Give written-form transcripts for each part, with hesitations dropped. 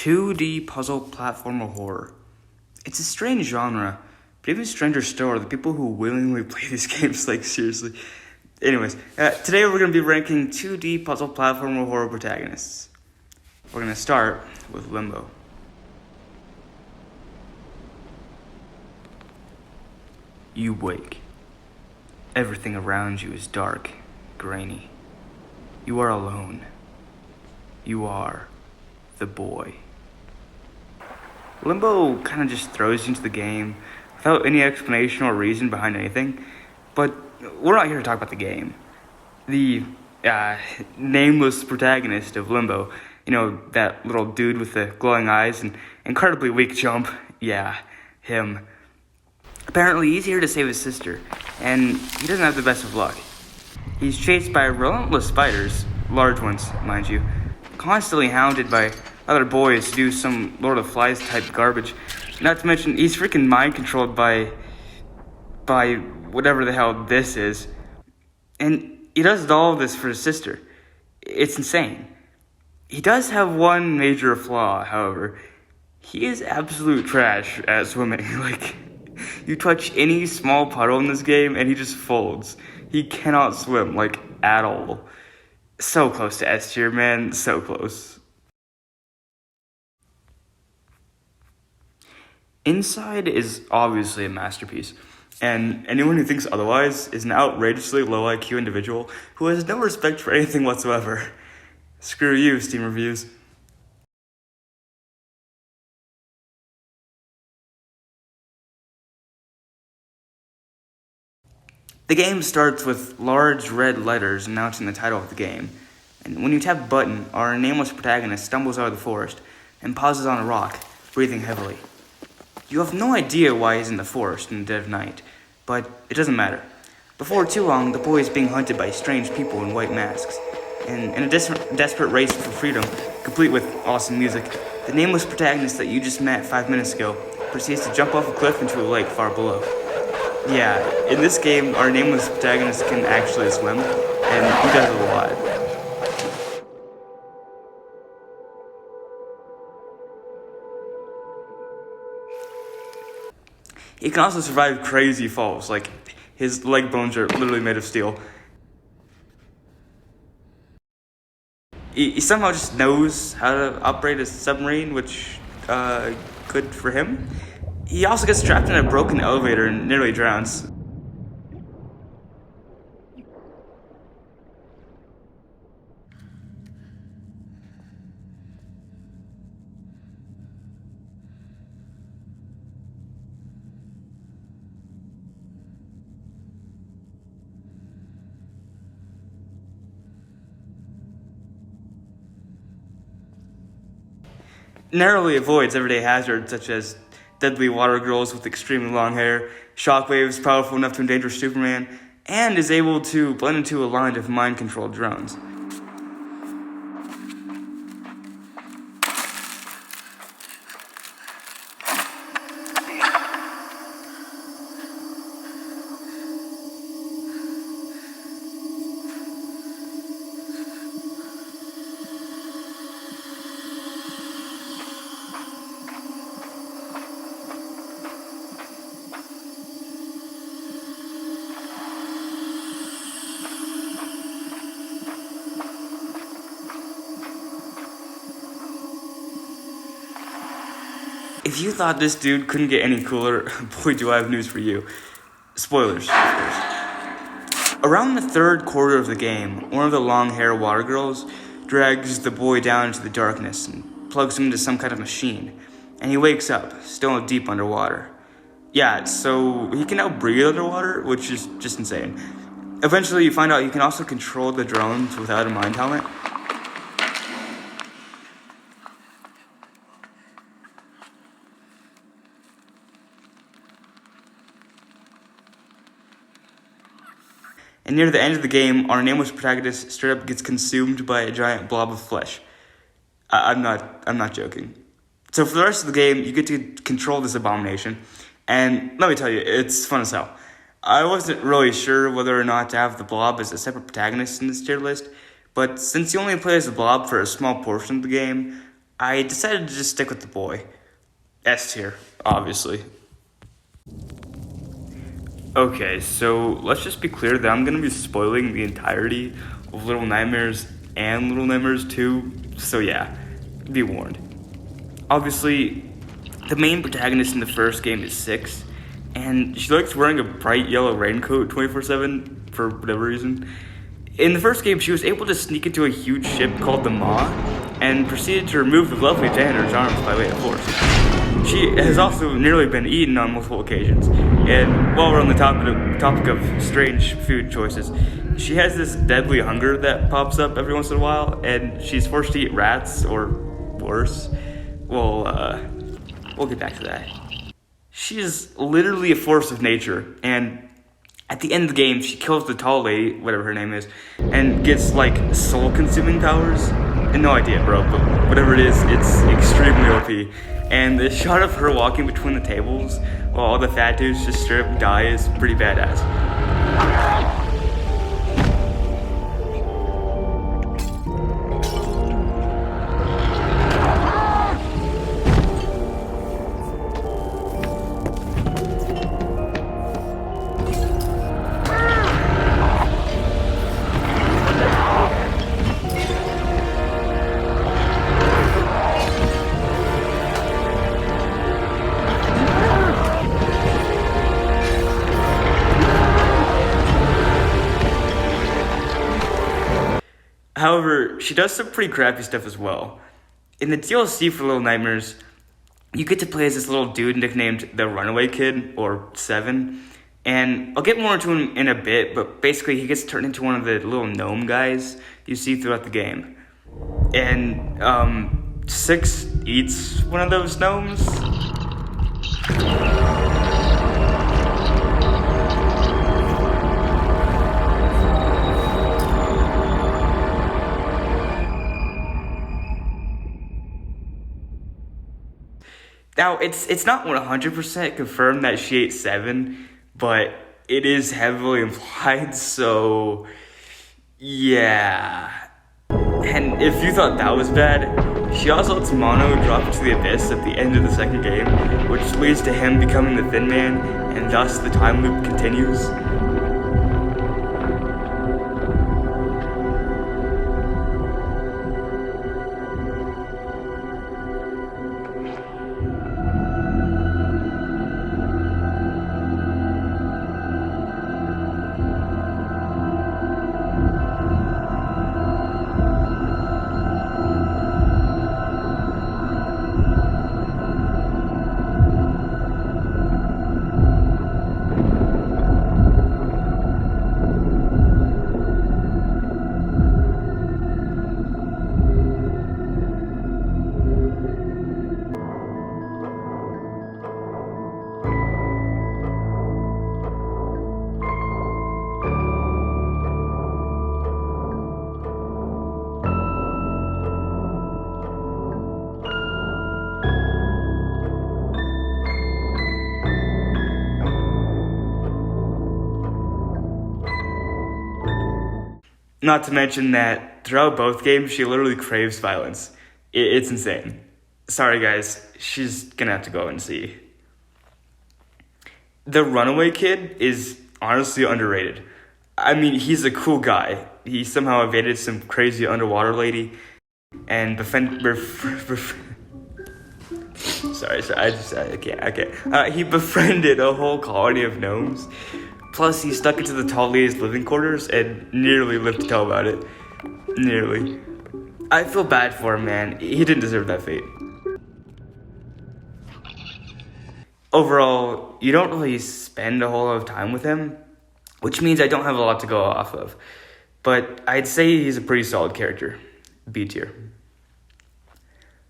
2D puzzle platformer horror. It's a strange genre, but even stranger still are the people who willingly play these games, like, seriously. Anyways, today we're going to be ranking 2D puzzle platformer horror protagonists. We're going to start with Limbo. You wake. Everything around you is dark, grainy. You are alone. You are the boy. Limbo kind of just throws you into the game without any explanation or reason behind anything, but we're not here to talk about the game. The nameless protagonist of Limbo, that little dude with the glowing eyes and incredibly weak jump, him. Apparently he's here to save his sister, and he doesn't have the best of luck. He's chased by relentless spiders, large ones, mind you, constantly hounded by other boys to do some Lord of the Flies type garbage. Not to mention, he's freaking mind controlled by whatever the hell this is. And he does all of this for his sister. It's insane. He does have one major flaw, however. He is absolute trash at swimming. You touch any small puddle in this game and he just folds. He cannot swim, at all. So close to S tier, man. So close. Inside is obviously a masterpiece, and anyone who thinks otherwise is an outrageously low IQ individual who has no respect for anything whatsoever. Screw you, Steam reviews. The game starts with large red letters announcing the title of the game, and when you tap a button, our nameless protagonist stumbles out of the forest and pauses on a rock, breathing heavily. You have no idea why he's in the forest in the dead of night, but it doesn't matter. Before too long, the boy is being hunted by strange people in white masks, and in a desperate race for freedom, complete with awesome music, the nameless protagonist that you just met 5 minutes ago proceeds to jump off a cliff into a lake far below. Yeah, in this game, our nameless protagonist can actually swim, and he does it a lot. He can also survive crazy falls, his leg bones are literally made of steel. He somehow just knows how to operate a submarine, which, good for him. He also gets trapped in a broken elevator and nearly drowns. Narrowly avoids everyday hazards such as deadly water girls with extremely long hair, shockwaves powerful enough to endanger Superman, and is able to blend into a line of mind-controlled drones. If you thought this dude couldn't get any cooler, boy do I have news for you. Spoilers, of course. Around the third quarter of the game, one of the long-haired water girls drags the boy down into the darkness and plugs him into some kind of machine, and he wakes up, still deep underwater. Yeah, so he can now breathe underwater, which is just insane. Eventually, you find out you can also control the drones without a mind helmet. And near the end of the game, our nameless protagonist straight up gets consumed by a giant blob of flesh. I'm not joking. So for the rest of the game, you get to control this abomination, and let me tell you, it's fun as hell. I wasn't really sure whether or not to have the blob as a separate protagonist in this tier list, but since you only play as the blob for a small portion of the game, I decided to just stick with the boy. S tier, obviously. Okay, so let's just be clear that I'm gonna be spoiling the entirety of Little Nightmares and Little Nightmares 2, so yeah, be warned. Obviously, the main protagonist in the first game is Six, and she likes wearing a bright yellow raincoat 24/7 for whatever reason. In the first game, she was able to sneak into a huge ship called the Maw, and proceeded to remove the lovely janitor's arms by way of force. She has also nearly been eaten on multiple occasions, and while we're on the topic of strange food choices, she has this deadly hunger that pops up every once in a while, and she's forced to eat rats, or worse. We'll get back to that. She is literally a force of nature, and at the end of the game, she kills the tall lady, whatever her name is, and gets like soul-consuming powers. And no idea, bro, but whatever it is, it's extremely OP. And the shot of her walking between the tables while all the fat dudes just straight up die is pretty badass. However, she does some pretty crappy stuff as well. In the DLC for Little Nightmares, you get to play as this little dude nicknamed the Runaway Kid, or Seven. And I'll get more into him in a bit, but basically he gets turned into one of the little gnome guys you see throughout the game. And, Six eats one of those gnomes. Now, it's not 100% confirmed that she ate Seven, but it is heavily implied, so yeah. And if you thought that was bad, she also lets Mono drop into the abyss at the end of the second game, which leads to him becoming the Thin Man, and thus the time loop continues. Not to mention that throughout both games, she literally craves violence. It's insane. Sorry, guys. She's gonna have to go and see. The Runaway Kid is honestly underrated. I mean, he's a cool guy. He somehow evaded some crazy underwater lady and I can't. He befriended a whole colony of gnomes. Plus, he stuck into the tall lady's living quarters and nearly lived to tell about it. Nearly. I feel bad for him, man. He didn't deserve that fate. Overall, you don't really spend a whole lot of time with him, which means I don't have a lot to go off of. But I'd say he's a pretty solid character. B tier.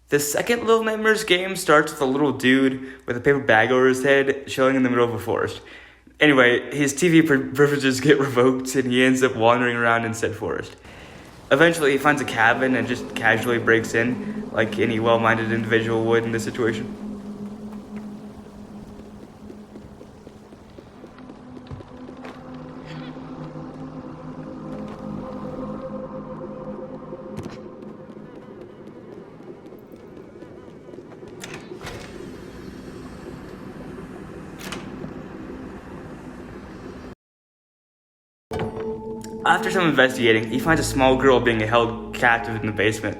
The second Little Nightmares game starts with a little dude with a paper bag over his head chilling in the middle of a forest. Anyway, his TV privileges get revoked and he ends up wandering around in said forest. Eventually, he finds a cabin and just casually breaks in, like any well-minded individual would in this situation. After some investigating, he finds a small girl being held captive in the basement.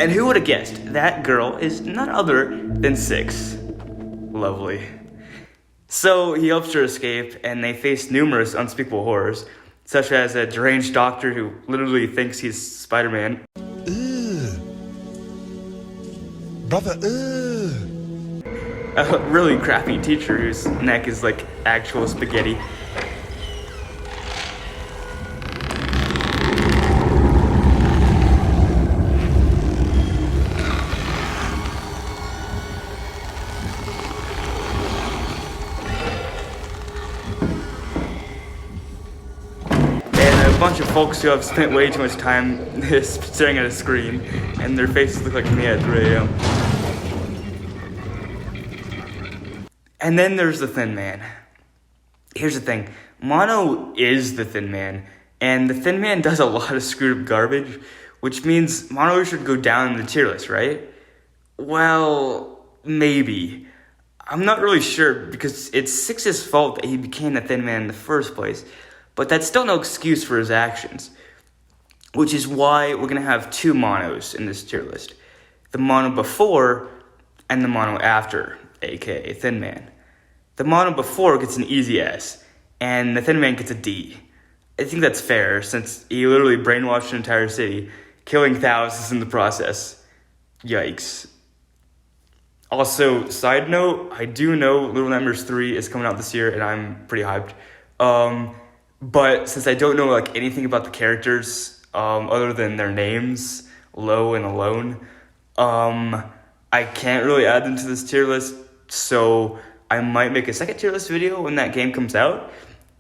And who would have guessed that girl is none other than Six. Lovely. So he helps her escape, and they face numerous unspeakable horrors, such as a deranged doctor who literally thinks he's Spider-Man. Brother, A really crappy teacher whose neck is like actual spaghetti. A bunch of folks who have spent way too much time staring at a screen, and their faces look like me at 3 a.m. And then there's the Thin Man. Here's the thing, Mono is the Thin Man, and the Thin Man does a lot of screwed up garbage, which means Mono should go down in the tier list, right? Well, maybe. I'm not really sure, because it's Six's fault that he became the Thin Man in the first place. But that's still no excuse for his actions, which is why we're going to have two Monos in this tier list. The Mono before and the Mono after, aka Thin Man. The Mono before gets an easy S, and the Thin Man gets a D. I think that's fair, since he literally brainwashed an entire city, killing thousands in the process. Yikes. Also, side note, I do know Little Nightmares 3 is coming out this year, and I'm pretty hyped. But since I don't know like anything about the characters, other than their names, Low and Alone, I can't really add them to this tier list, so I might make a second tier list video when that game comes out,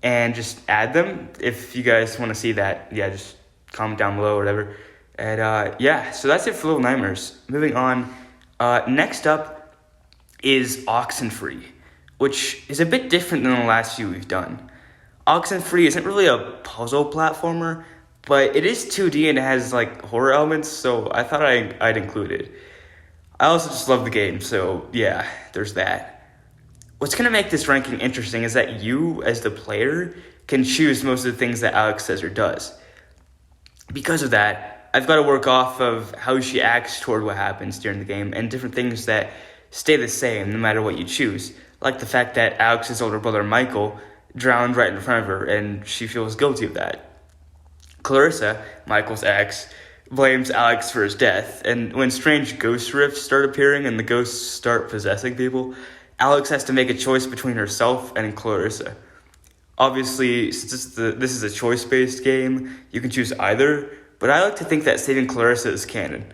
and just add them. If you guys want to see that, yeah, just comment down below or whatever. And yeah, so that's it for Little Nightmares. Moving on, next up is Oxenfree, which is a bit different than the last few we've done. Oxenfree isn't really a puzzle platformer, but it is 2D and it has like horror elements, so I thought I'd include it. I also just love the game, so yeah, there's that. What's going to make this ranking interesting is that you, as the player, can choose most of the things that Alex says or does. Because of that, I've got to work off of how she acts toward what happens during the game, and different things that stay the same no matter what you choose, like the fact that Alex's older brother Michael drowned right in front of her, and she feels guilty of that. Clarissa, Michael's ex, blames Alex for his death, and when strange ghost rifts start appearing and the ghosts start possessing people, Alex has to make a choice between herself and Clarissa. Obviously, since this is a choice-based game, you can choose either, but I like to think that saving Clarissa is canon.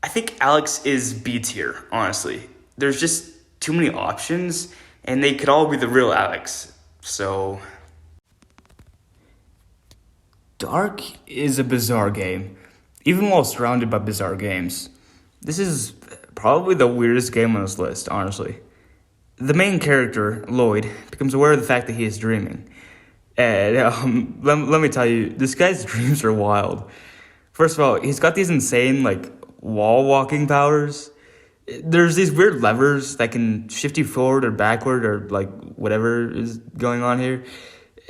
I think Alex is B tier, honestly. There's just too many options, and they could all be the real Alex, so... Dark is a bizarre game, even while surrounded by bizarre games. This is probably the weirdest game on this list, honestly. The main character, Lloyd, becomes aware of the fact that he is dreaming. And let me tell you, this guy's dreams are wild. First of all, he's got these insane, wall walking powers. There's these weird levers that can shift you forward or backward or whatever is going on here.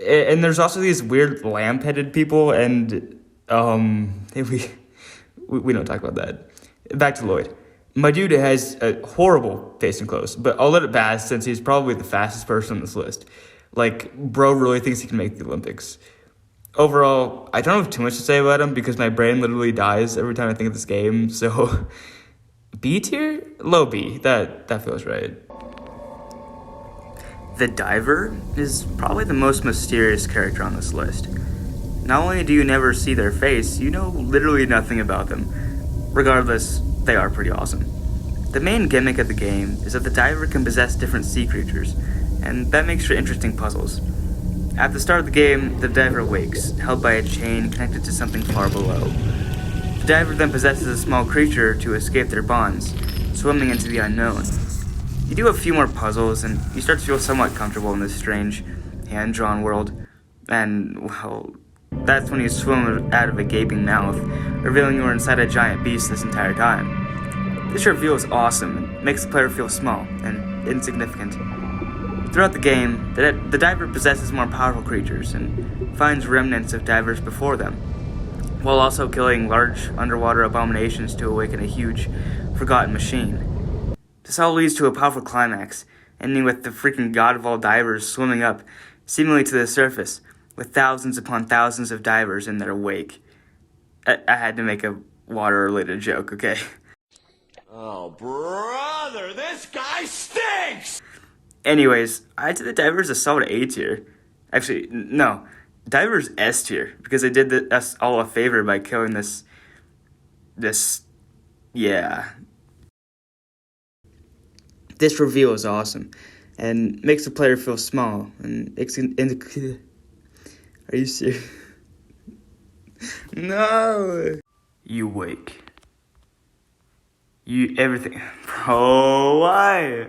And there's also these weird lamp-headed people, and we don't talk about that. Back to Lloyd. My dude has a horrible taste in clothes, but I'll let it pass since he's probably the fastest person on this list. Bro really thinks he can make the Olympics. Overall, I don't have too much to say about him because my brain literally dies every time I think of this game, so... B tier? Low B. That feels right. The Diver is probably the most mysterious character on this list. Not only do you never see their face, you know literally nothing about them. Regardless, they are pretty awesome. The main gimmick of the game is that the Diver can possess different sea creatures, and that makes for interesting puzzles. At the start of the game, the Diver awakes, held by a chain connected to something far below. The Diver then possesses a small creature to escape their bonds, swimming into the unknown. You do a few more puzzles, and you start to feel somewhat comfortable in this strange, hand-drawn world. And, well, that's when you swim out of a gaping mouth, revealing you were inside a giant beast this entire time. This reveal is awesome and makes the player feel small and insignificant. Throughout the game, the diver possesses more powerful creatures and finds remnants of divers before them, while also killing large underwater abominations to awaken a huge, forgotten machine. This all leads to a powerful climax, ending with the freaking god of all divers swimming up, seemingly to the surface, with thousands upon thousands of divers in their wake. I had to make a water-related joke, okay? Oh, brother, this guy stinks! Anyways, I'd say the Divers a solid A tier. Actually, no. Divers S tier, because they did us all a favor by killing this, yeah. This reveal is awesome, and makes the player feel small, and are you serious? No! You wake. Everything. Bro, why?